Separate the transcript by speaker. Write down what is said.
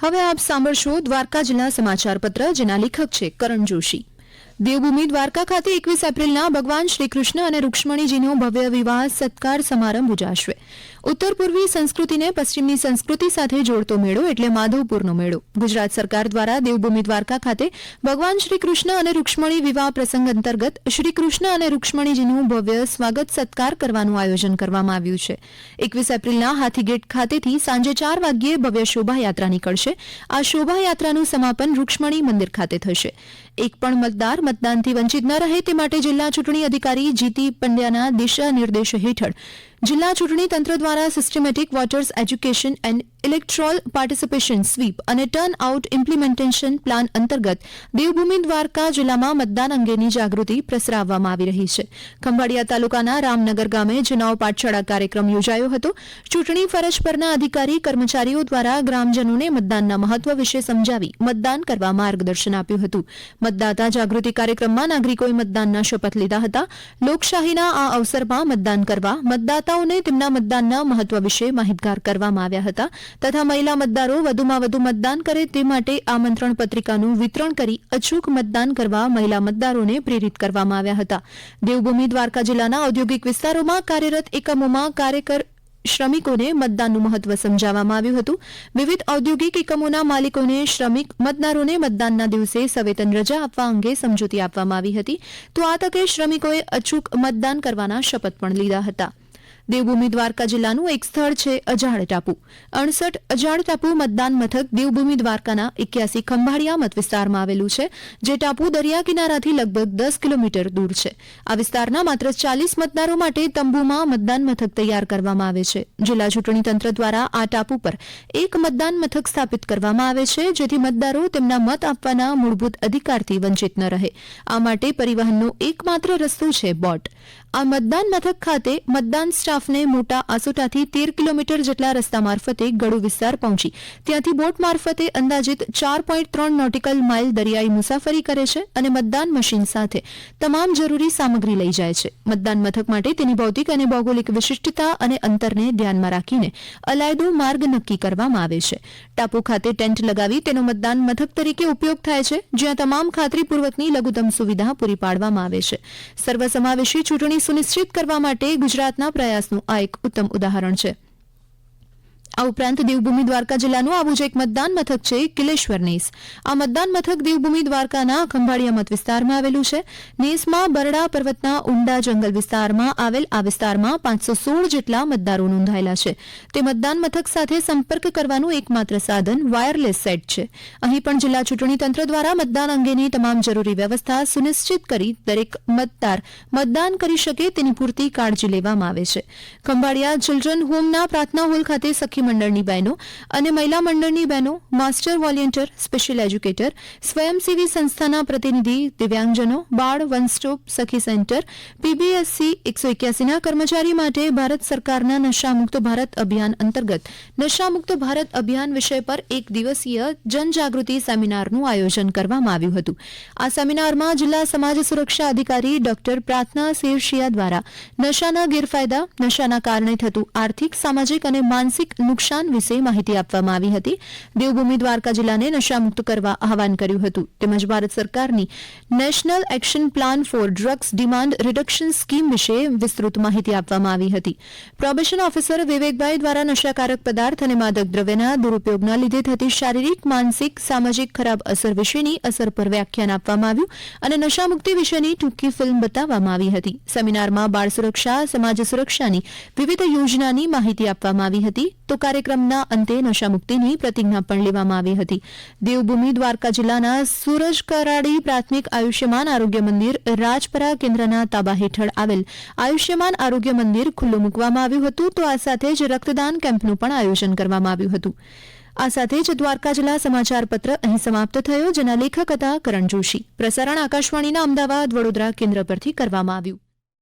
Speaker 1: હવે આપ સાંભળશો દ્વારકા જિલ્લા સમાચાર પત્ર, જેના લેખક છે કરણ જોશી. દેવભૂમિ દ્વારકા ખાતે 21 એપ્રિલના ભગવાન શ્રીકૃષ્ણ અને રૂક્ષ્મણીજીનો ભવ્ય વિવાહ સત્કાર સમારંભ ઉજાશવે. ઉત્તર પૂર્વી સંસ્કૃતિને પશ્ચિમની સંસ્કૃતિ સાથે જોડતો મેળો એટલે માધવપુરનો મેળો. ગુજરાત સરકાર દ્વારા દેવભૂમિ દ્વારકા ખાતે ભગવાન શ્રીકૃષ્ણ અને રૂક્ષ્મણી વિવાહ પ્રસંગ અંતર્ગત શ્રીકૃષ્ણ અને રૂક્ષ્મણીજીનું ભવ્ય સ્વાગત સત્કાર કરવાનું આયોજન કરવામાં આવ્યું છે. 21 એપ્રિલના હાથીગેટ ખાતેથી સાંજે 4 વાગ્યે ભવ્ય શોભાયાત્રા નીકળશે. આ શોભાયાત્રાનું સમાપન રૂક્ષ્મણી મંદિર ખાતે થશે. એક પણ મતદાર મતદાનથી વંચિત ન રહે તે માટે જિલ્લા ચૂંટણી અધિકારી જીતી પંડ્યાના દિશા નિર્દેશ હેઠળ જિલ્લા ચૂંટણી તંત્ર દ્વારા systematic voters education and electoral participation sweep અને ટર્ન આઉટ ઇમ્પ્લિમેન્ટેશન પ્લાન અંતર્ગત દેવભૂમિ દ્વારકા જિલ્લામાં મતદાન અંગેની જાગૃતિ પ્રસરાવવામાં આવી રહી છે. ખંભાળિયા તાલુકાના રામનગર ગામે જુનાવ પાઠશાળા કાર્યક્રમ યોજાયો હતો. ચૂંટણી ફરજ પરના અધિકારી કર્મચારીઓ દ્વારા ગ્રામજનોને મતદાનના મહત્વ વિશે સમજાવી મતદાન કરવા માર્ગદર્શન આપ્યું હતું. મતદાતા જાગૃતિ કાર્યક્રમમાં નાગરિકોએ મતદાનના શપથ લીધા હતા. લોકશાહીના આ અવસરમાં મતદાન કરવા મતદાતાઓને તેમના મતદાનના મહત્વ વિશે માહિતગાર કરવામાં આવ્યા હતા તથા મહિલા મતદારો વધુમાં વધુ મતદાન કરે તે માટે આમંત્રણ પત્રિકાનું વિતરણ કરી અચૂક મતદાન કરવા મહિલા મતદારોને પ્રેરિત કરવામાં આવ્યા હતા. દેવભૂમિ દ્વારકા જિલ્લાના ઔદ્યોગિક વિસ્તારોમાં કાર્યરત એકમોમાં કાર્યકર શ્રમિકોને મતદાનનું મહત્વ સમજાવવામાં આવ્યું હતું. વિવિધ ઔદ્યોગિક એકમોના માલિકોને શ્રમિક મતદારોને મતદાનના દિવસે સવેતન રજા આપવા અંગે સમજૂતી આપવામાં આવી હતી. તો આ તકે શ્રમિકોએ અચૂક મતદાન કરવાના શપથ પણ લીધા હતા. દેવભૂમિ દ્વારકા જિલ્લાનું એક સ્થળ છે અજાડ ટાપુ. 68 અજાડ ટાપુ મતદાન મથક દેવભૂમિ દ્વારકાના 81 ખંભાળિયા મત વિસ્તારમાં આવેલું છે, જે ટાપુ દરિયા કિનારાથી લગભગ 10 કિલોમીટર દૂર છે. આ વિસ્તારના માત્ર 40 મતદારો માટે તંબુમાં મતદાન મથક તૈયાર કરવામાં આવે છે. જિલ્લા ચૂંટણી તંત્ર દ્વારા આ ટાપુ પર એક મતદાન મથક સ્થાપિત કરવામાં આવે છે, જેથી મતદારો તેમના મત આપવાના મૂળભૂત અધિકારથી વંચિત ન રહે. આ માટે પરિવહનનો એકમાત્ર રસ્તો છે બોટ. આ મતદાન મથક ખાતે મતદાન સ્ટાફને મોટા આસોટાથી 13 કિલોમીટર જેટલા રસ્તા મારફતે ગળુ વિસ્તાર પહોંચી ત્યાંથી બોટ મારફતે અંદાજિત 4.3 નોટિકલ માઇલ દરિયાઈ મુસાફરી કરે છે અને મતદાન મશીન સાથે તમામ જરૂરી સામગ્રી લઈ જાય છે. મતદાન મથક માટે તેની ભૌતિક અને ભૌગોલિક વિશિષ્ટતા અને અંતરને ધ્યાનમાં રાખીને અલાયદો માર્ગ નક્કી કરવામાં આવે છે. ટાપુ ખાતે ટેન્ટ લગાવી તેનો મતદાન મથક તરીકે ઉપયોગ થાય છે, જ્યાં તમામ ખાતરીપૂર્વકની લઘુત્તમ સુવિધા પૂરી પાડવામાં આવે છે. સર્વસમાવેશી ચૂંટણી સુનિશ્ચિત કરવા માટે ગુજરાતના પ્રયાસનું આ એક ઉત્તમ ઉદાહરણ છે. આ ઉપરાંત દેવભૂમિ દ્વારકા જિલ્લાનું આવું જ એક મતદાન મથક છે કિલેશ્વર નેસ. આ મતદાન મથક દેવભૂમિ દ્વારકાના ખંભાળિયા મત વિસ્તારમાં આવેલું છે. નેસમાં બરડા પર્વતના ઊંડા જંગલ વિસ્તારમાં આવેલ આ વિસ્તારમાં 516 જેટલા મતદારો નોંધાયેલા છે. તે મતદાન મથક સાથે સંપર્ક કરવાનું એકમાત્ર સાધન વાયરલેસ સેટ છે. અહીં પણ જિલ્લા ચૂંટણી તંત્ર દ્વારા મતદાન અંગેની તમામ જરૂરી વ્યવસ્થા સુનિશ્ચિત કરી દરેક મતદાર મતદાન કરી શકે તેની પૂરતી કાળજી લેવામાં આવે છે. ખંભાળિયા ચિલ્ડ્રન હોમના પ્રાર્થના હોલ ખાતે સખી મંડળની બહેનો અને મહિલા મંડળની બહેનો, માસ્ટર વોલિયન્ટર, સ્પેશિયલ એજ્યુકેટર, સ્વયંસેવી સંસ્થાના પ્રતિનિધિ, દિવ્યાંગજનો, બાળ વન સ્ટોપ સખી સેન્ટર, પીબીએસસી 181ના કર્મચારી માટે ભારત સરકારના નશામુક્ત ભારત અભિયાન અંતર્ગત નશામુક્ત ભારત અભિયાન વિષય પર એક દિવસીય જનજાગૃતિ સેમિનારનું આયોજન કરવામાં આવ્યું હતું. આ સેમિનારમાં જિલ્લા સમાજ સુરક્ષા અધિકારી ડોક્ટર પ્રાર્થના સેવશિયા દ્વારા નશાના ગેરફાયદા, નશાના કારણે થતું આર્થિક, સામાજિક અને માનસિક નુકસાન વિશે માહિતી આપવામાં આવી હતી. દેવભૂમિ દ્વારકા જિલ્લાને નશામુક્ત કરવા આહવાન કર્યું હતું. તેમજ ભારત સરકારની national action plan four drugs demand reduction scheme વિશે વિસ્તૃત માહિતી આપવામાં આવી હતી. પ્રોબેશન ઓફિસર વિવેકભાઈ દ્વારા નશાકારક પદાર્થ અને માદક દ્રવ્યના દુરુપયોગના લીધે થતી શારીરિક, માનસિક, સામાજિક ખરાબ અસર વિશેની અસર પર વ્યાખ્યાન આપવામાં આવ્યું અને નશામુક્તિ વિશેની ટૂંકી ફિલ્મ બતાવવામાં આવી હતી. સેમિનારમાં બાળ સુરક્ષા, સમાજ સુરક્ષાની વિવિધ યોજનાની માહિતી આપવામાં આવી હતી. તો કાર્યક્રમના અંતે નશામુક્તિની પ્રતિજ્ઞા પણ લેવામાં આવી હતી. દેવભૂમિ દ્વારકા જિલ્લાના સુરજકરાડી પ્રાથમિક આયુષ્યમાન આરોગ્ય મંદિર રાજપરા કેન્દ્રના તાબા હેઠળ આવેલ આયુષ્યમાન આરોગ્ય મંદિર ખુલ્લું મૂકવામાં આવ્યું હતું. તો આ સાથે જ રક્તદાન કેમ્પનું પણ આયોજન કરવામાં આવ્યું હતું. આ સાથે જ દ્વારકા જિલ્લા સમાચાર પત્ર અહીં સમાપ્ત થયો, જેના લેખક હતા કરણ જોશી. પ્રસારણ આકાશવાણીના અમદાવાદ વડોદરા કેન્દ્ર પરથી કરવામાં આવ્યું.